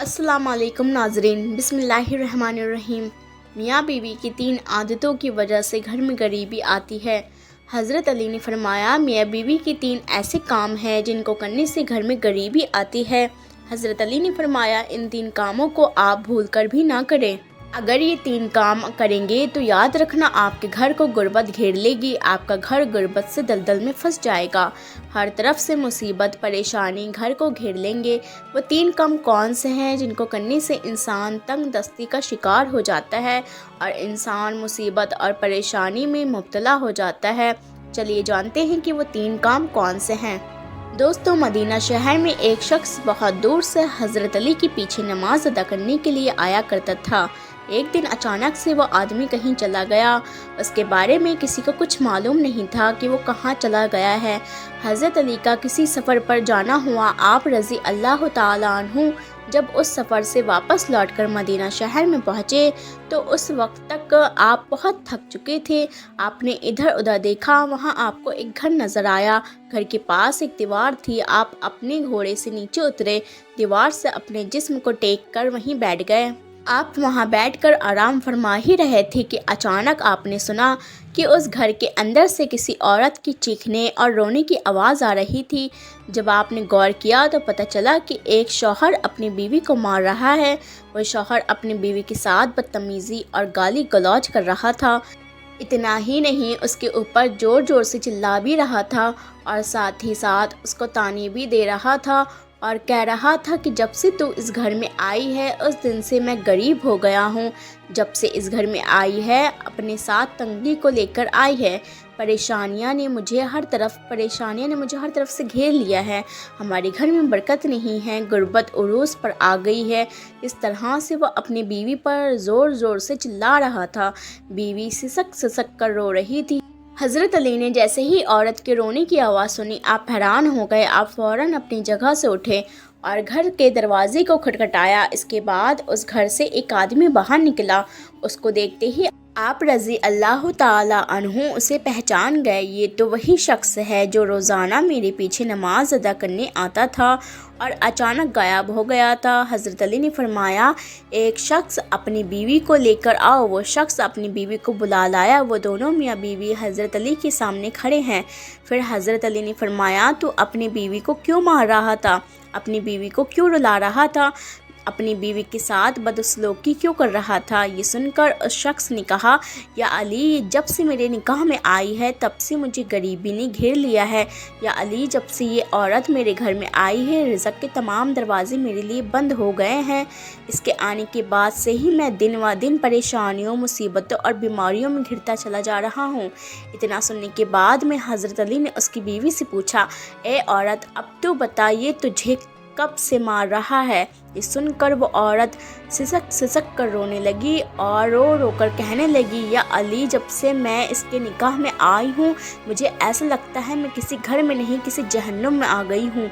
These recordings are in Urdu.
السلام علیکم ناظرین، بسم اللہ الرحمن الرحیم۔ میاں بیوی کی 3 عادتوں کی وجہ سے گھر میں غریبی آتی ہے۔ حضرت علی نے فرمایا، میاں بیوی کی 3 ایسے کام ہیں جن کو کرنے سے گھر میں غریبی آتی ہے۔ حضرت علی نے فرمایا، ان 3 کاموں کو آپ بھول کر بھی نہ کریں۔ اگر یہ 3 کام کریں گے تو یاد رکھنا آپ کے گھر کو غربت گھیر لے گی، آپ کا گھر غربت سے دلدل میں پھنس جائے گا، ہر طرف سے مصیبت پریشانی گھر کو گھیر لیں گے۔ وہ 3 کام کون سے ہیں جن کو کرنے سے انسان تنگ دستی کا شکار ہو جاتا ہے اور انسان مصیبت اور پریشانی میں مبتلا ہو جاتا ہے؟ چلیے جانتے ہیں کہ وہ 3 کام کون سے ہیں۔ دوستو، مدینہ شہر میں ایک شخص بہت دور سے حضرت علی کے پیچھے نماز ادا کرنے کے لیے آیا کرتا تھا۔ ایک دن اچانک سے وہ آدمی کہیں چلا گیا۔ اس کے بارے میں کسی کو کچھ معلوم نہیں تھا کہ وہ کہاں چلا گیا ہے۔ حضرت علی کا کسی سفر پر جانا ہوا۔ آپ رضی اللہ تعالیٰ عنہ جب اس سفر سے واپس لوٹ کر مدینہ شہر میں پہنچے تو اس وقت تک آپ بہت تھک چکے تھے۔ آپ نے ادھر ادھر دیکھا، وہاں آپ کو ایک گھر نظر آیا۔ گھر کے پاس ایک دیوار تھی۔ آپ اپنے گھوڑے سے نیچے اترے، دیوار سے اپنے جسم کو ٹیک کر وہیں بیٹھ گئے۔ آپ وہاں بیٹھ کر آرام فرما ہی رہے تھے کہ اچانک آپ نے سنا کہ اس گھر کے اندر سے کسی عورت کی چیخنے اور رونے کی آواز آ رہی تھی۔ جب آپ نے غور کیا تو پتہ چلا کہ ایک شوہر اپنی بیوی کو مار رہا ہے۔ وہ شوہر اپنی بیوی کے ساتھ بدتمیزی اور گالی گلوچ کر رہا تھا۔ اتنا ہی نہیں، اس کے اوپر زور زور سے چلا بھی رہا تھا اور ساتھ ہی ساتھ اس کو طعنے بھی دے رہا تھا اور کہہ رہا تھا کہ جب سے تو اس گھر میں آئی ہے اس دن سے میں غریب ہو گیا ہوں۔ جب سے اس گھر میں آئی ہے اپنے ساتھ تنگی کو لے کر آئی ہے۔ پریشانیاں نے مجھے ہر طرف سے گھیر لیا ہے۔ ہمارے گھر میں برکت نہیں ہے، غربت عروج پر آ گئی ہے۔ اس طرح سے وہ اپنی بیوی پر زور زور سے چلا رہا تھا۔ بیوی سسک سسک کر رو رہی تھی۔ حضرت علی نے جیسے ہی عورت کے رونے کی آواز سنی، آپ حیران ہو گئے۔ آپ فوراً اپنی جگہ سے اٹھے اور گھر کے دروازے کو کھٹکھٹایا۔ اس کے بعد اس گھر سے ایک آدمی باہر نکلا۔ اس کو دیکھتے ہی آپ رضی اللہ تعالیٰ عنہ اسے پہچان گئے۔ یہ تو وہی شخص ہے جو روزانہ میرے پیچھے نماز ادا کرنے آتا تھا اور اچانک غائب ہو گیا تھا۔ حضرت علی نے فرمایا، ایک شخص اپنی بیوی کو لے کر آؤ۔ وہ شخص اپنی بیوی کو بلا لایا۔ وہ دونوں میاں بیوی حضرت علی کے سامنے کھڑے ہیں۔ پھر حضرت علی نے فرمایا، تو اپنی بیوی کو کیوں مار رہا تھا؟ اپنی بیوی کو کیوں رلا رہا تھا؟ اپنی بیوی کے ساتھ بدسلوکی کیوں کر رہا تھا؟ یہ سن کر اس شخص نے کہا، یا علی، جب سے میرے نکاح میں آئی ہے تب سے مجھے غریبی نے گھیر لیا ہے۔ یا علی، جب سے یہ عورت میرے گھر میں آئی ہے رزق کے تمام دروازے میرے لیے بند ہو گئے ہیں۔ اس کے آنے کے بعد سے ہی میں دن و دن پریشانیوں، مصیبتوں اور بیماریوں میں گھرتا چلا جا رہا ہوں۔ اتنا سننے کے بعد میں حضرت علی نے اس کی بیوی سے پوچھا، اے عورت، اب تو بتا، یہ تجھے کب سے مار رہا ہے؟ یہ سن کر وہ عورت سسک سسک کر رونے لگی اور رو رو کر کہنے لگی، یا علی، جب سے میں اس کے نکاح میں آئی ہوں مجھے ایسا لگتا ہے میں کسی گھر میں نہیں کسی جہنم میں آ گئی ہوں۔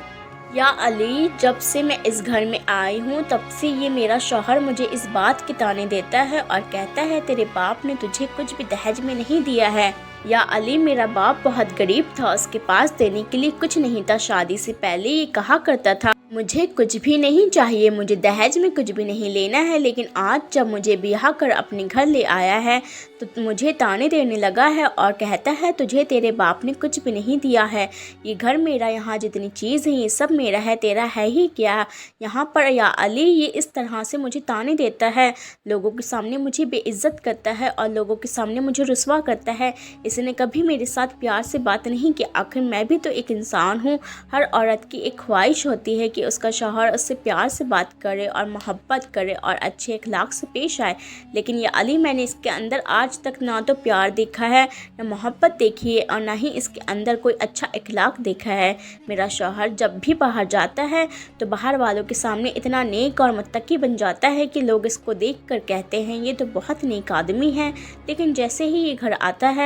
یا علی، جب سے میں اس گھر میں آئی ہوں تب سے یہ میرا شوہر مجھے اس بات کے طعنے دیتا ہے اور کہتا ہے تیرے باپ نے تجھے کچھ بھی دہیج میں نہیں دیا ہے۔ یا علی، میرا باپ بہت غریب تھا، اس کے پاس دینے کے لیے کچھ نہیں تھا۔ شادی سے پہلے یہ کہا کرتا تھا، مجھے کچھ بھی نہیں چاہیے، مجھے دہیج میں کچھ بھی نہیں لینا ہے، لیکن آج جب مجھے بیاہ کر اپنے گھر لے آیا ہے تو مجھے طعنے دینے لگا ہے اور کہتا ہے تجھے تیرے باپ نے کچھ بھی نہیں دیا ہے۔ یہ گھر میرا، یہاں جتنی چیز ہے یہ سب میرا ہے، تیرا ہے ہی کیا یہاں پر؟ یا علی، یہ اس طرح سے مجھے طعنے دیتا ہے، لوگوں کے سامنے مجھے بے عزت کرتا ہے اور لوگوں کے سامنے مجھے رسوا کرتا ہے۔ اس نے کبھی میرے ساتھ پیار سے بات نہیں کی۔ آخر میں بھی تو ایک انسان ہوں۔ ہر عورت کی ایک خواہش ہوتی ہے کہ اس کا شوہر اس سے پیار سے بات کرے اور محبت کرے اور اچھے اخلاق سے پیش آئے، لیکن یہ علی، میں نے اس کے اندر آج تک نہ تو پیار دیکھا ہے، نہ محبت دیکھی ہے اور نہ ہی اس کے اندر کوئی اچھا اخلاق دیکھا ہے۔ میرا شوہر جب بھی باہر جاتا ہے تو باہر والوں کے سامنے اتنا نیک اور متقی بن جاتا ہے کہ لوگ اس کو دیکھ کر کہتے ہیں یہ تو بہت نیک آدمی ہے، لیکن جیسے ہی یہ گھر آتا ہے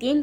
3